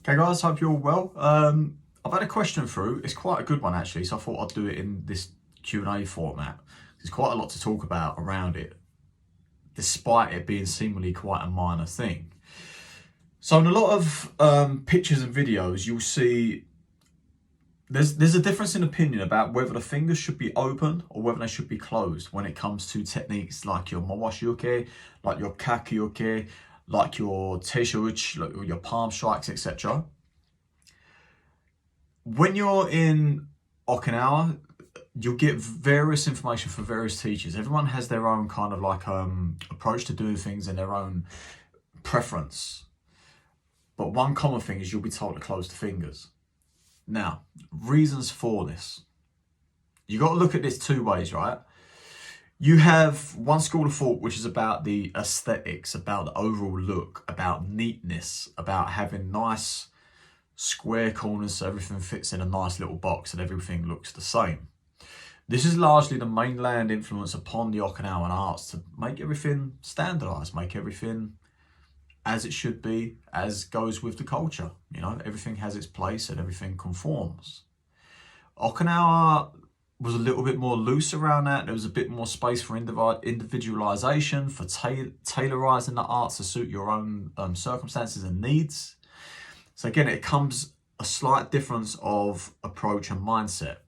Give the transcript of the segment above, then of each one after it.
Okay guys, hope you're all well. I've had a question through. It's quite a good one actually, so I thought I'd do it in this Q&A format. There's quite a lot to talk about around it, despite it being seemingly quite a minor thing. So in a lot of pictures and videos, you'll see there's a difference in opinion about whether the fingers should be open or whether they should be closed when it comes to techniques like your mawashi-uke, like your kaki-uke, like your teisho-uchi, like your palm strikes, etc. When you're in Okinawa, you'll get various information from various teachers. Everyone has their own kind of like approach to doing things and their own preference. But one common thing is you'll be told to close the fingers. Now, reasons for this. You got to look at this two ways, right? You have one school of thought which is about the aesthetics, about the overall look, about neatness, about having nice square corners so everything fits in a nice little box and everything looks the same. This is largely the mainland influence upon the Okinawan arts to make everything standardized, make everything as it should be, as goes with the culture. You know, everything has its place and everything conforms. Okinawa was a little bit more loose around that. There was a bit more space for individualization, for tailorizing the arts to suit your own circumstances and needs. So again, it comes a slight difference of approach and mindset.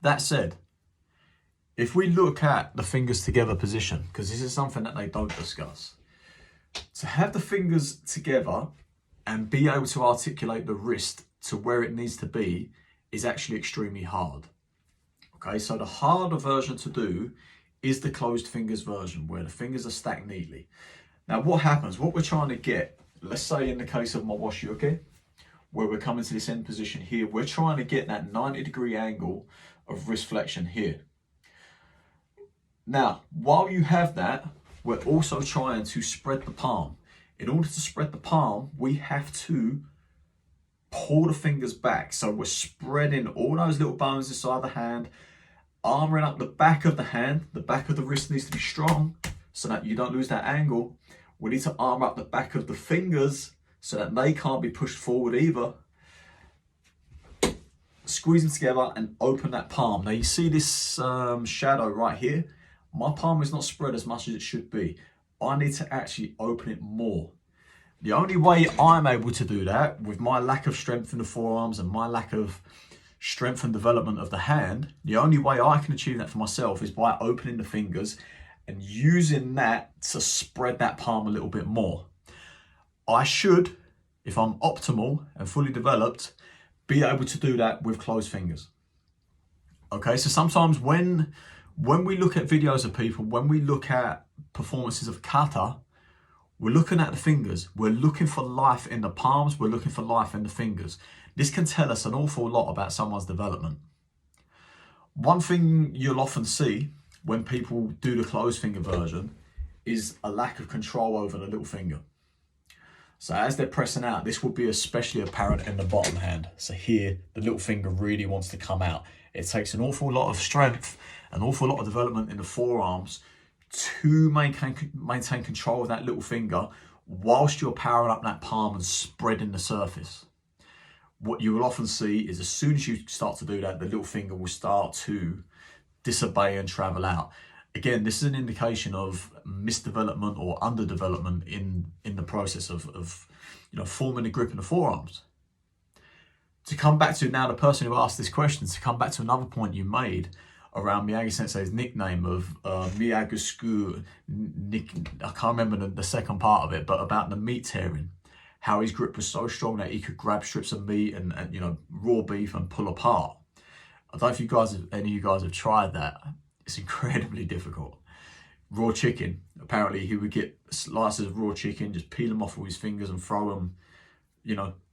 That said, if we look at the fingers together position, because this is something that they don't discuss, to have the fingers together and be able to articulate the wrist to where it needs to be is actually extremely hard. Okay, so the harder version to do is the closed fingers version, where the fingers are stacked neatly. Now what happens, what we're trying to get, let's say in the case of mawashi-uke, where we're coming to this end position here, we're trying to get that 90-degree angle of wrist flexion here. Now, while you have that, we're also trying to spread the palm. In order to spread the palm, we have to pull the fingers back. So we're spreading all those little bones inside the hand, arming up the back of the hand. The back of the wrist needs to be strong so that you don't lose that angle. We need to arm up the back of the fingers so that they can't be pushed forward either. Squeeze them together and open that palm. Now you see this shadow right here. My palm is not spread as much as it should be. I need to actually open it more. The only way I'm able to do that, with my lack of strength in the forearms and my lack of strength and development of the hand, the only way I can achieve that for myself is by opening the fingers and using that to spread that palm a little bit more. I should, if I'm optimal and fully developed, be able to do that with closed fingers. Okay, so sometimes when we look at videos of people, when we look at performances of kata, we're looking at the fingers. We're looking for life in the palms. We're looking for life in the fingers. This can tell us an awful lot about someone's development. One thing you'll often see when people do the closed finger version is a lack of control over the little finger. So as they're pressing out, this will be especially apparent in the bottom hand. So here, the little finger really wants to come out. It takes an awful lot of strength, an awful lot of development in the forearms to maintain control of that little finger whilst you're powering up that palm and spreading the surface. What you will often see is as soon as you start to do that, the little finger will start to disobey and travel out. Again, this is an indication of misdevelopment or underdevelopment in the process of forming a grip in the forearms. To come back to now the person who asked this question, to come back to another point you made around Miyagi Sensei's nickname of Miyagi, I can't remember the second part of it, but about the meat tearing, how his grip was so strong that he could grab strips of meat and raw beef and pull apart. I don't know if any of you guys have tried that. It's incredibly difficult. Raw chicken, apparently he would get slices of raw chicken, just peel them off with his fingers and throw them,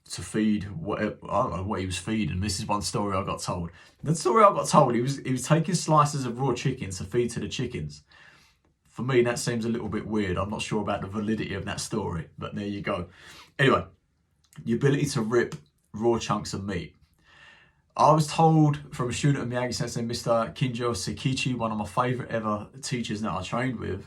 to feed whatever. I don't know what he was feeding. This is one story I got told. The story I got told, he was taking slices of raw chicken to feed to the chickens. For me, that seems a little bit weird. I'm not sure about the validity of that story, but there you go. Anyway, the ability to rip raw chunks of meat. I was told from a student of Miyagi Sensei, Mr. Kinjo Sekichi, one of my favourite ever teachers that I trained with,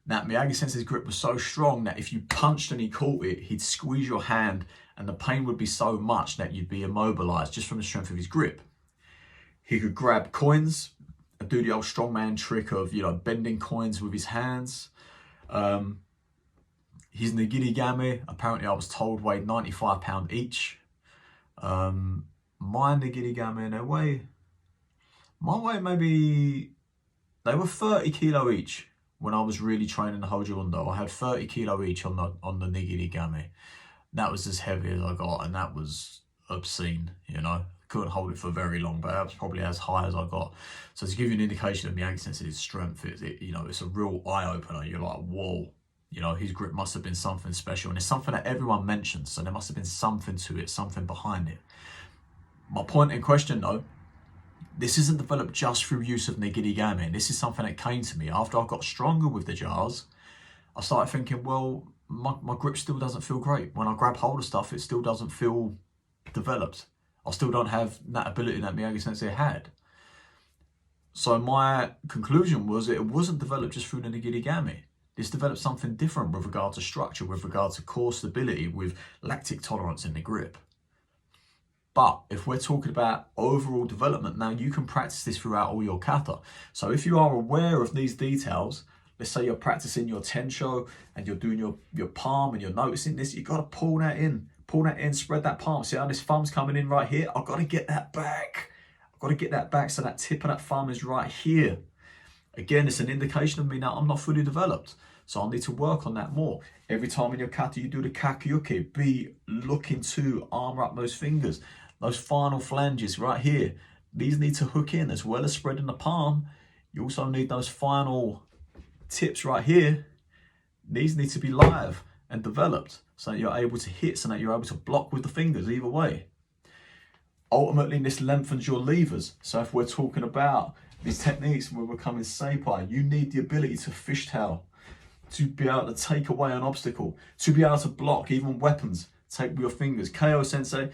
Now, Miyagi Sensei's grip was so strong that if you punched and he caught it, he'd squeeze your hand and the pain would be so much that you'd be immobilized just from the strength of his grip. He could grab coins and do the old strongman trick of, bending coins with his hands. His nigiri game, apparently I was told, weighed 95 pounds each. My nigiri game, my weight maybe, they were 30 kilo each. When I was really training the Hojo Undo, I had 30 kilo each on the nigiri game. That was as heavy as I got, and that was obscene, Couldn't hold it for very long, but that was probably as high as I got. So to give you an indication of Miyagi Sensei's strength, it's a real eye-opener. You're like, whoa, his grip must have been something special. And it's something that everyone mentions, so there must have been something to it, something behind it. My point in question, though, this isn't developed just through use of nigiri game. This is something that came to me after I got stronger with the jars. I started thinking, well, my grip still doesn't feel great. When I grab hold of stuff, it still doesn't feel developed. I still don't have that ability that Miyagi Sensei had. So my conclusion was it wasn't developed just through the nigiri game. This developed something different with regard to structure, with regard to core stability, with lactic tolerance in the grip. But if we're talking about overall development, now you can practice this throughout all your kata. So if you are aware of these details, let's say you're practicing your tensho and you're doing your palm and you're noticing this, you've got to pull that in, spread that palm. See how this thumb's coming in right here? I've got to get that back. I've got to get that back so that tip of that thumb is right here. Again, it's an indication of me now I'm not fully developed. So I need to work on that more. Every time in your kata you do the kakyoke, be looking to arm up those fingers. Those final flanges right here, these need to hook in as well as spreading the palm. You also need those final tips right here. These need to be live and developed so that you're able to hit, so that you're able to block with the fingers either way. Ultimately, this lengthens your levers. So if we're talking about these techniques when we're becoming seipai, you need the ability to fishtail, to be able to take away an obstacle, to be able to block even weapons, take with your fingers. Ko Sensei,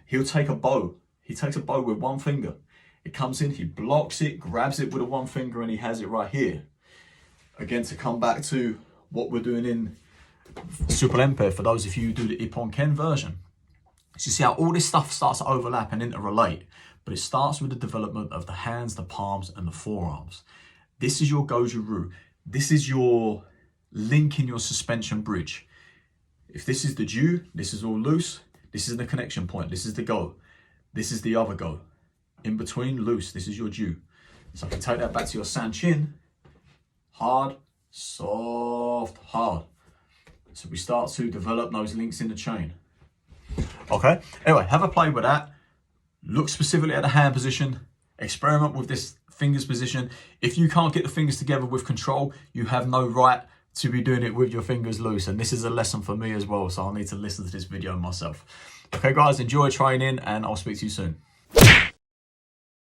he'll take a bow. He takes a bow with one finger. It comes in, he blocks it, grabs it with a one finger, and he has it right here. Again, to come back to what we're doing in Super Empe, for those of you who do the Ippon Ken version. So you see how all this stuff starts to overlap and interrelate, but it starts with the development of the hands, the palms, and the forearms. This is your Goju Ryu. This is your link in your suspension bridge. If this is the Ju, this is all loose. This is the connection point. This is the go. This is the other go. In between, loose. This is your Ju. So I can take that back to your Sanchin. Hard, soft, hard. So we start to develop those links in the chain. Okay, anyway, have a play with that. Look specifically at the hand position. Experiment with this fingers position. If you can't get the fingers together with control, you have no right to be doing it with your fingers loose. And this is a lesson for me as well, so I'll need to listen to this video myself. Okay guys, enjoy training and I'll speak to you soon.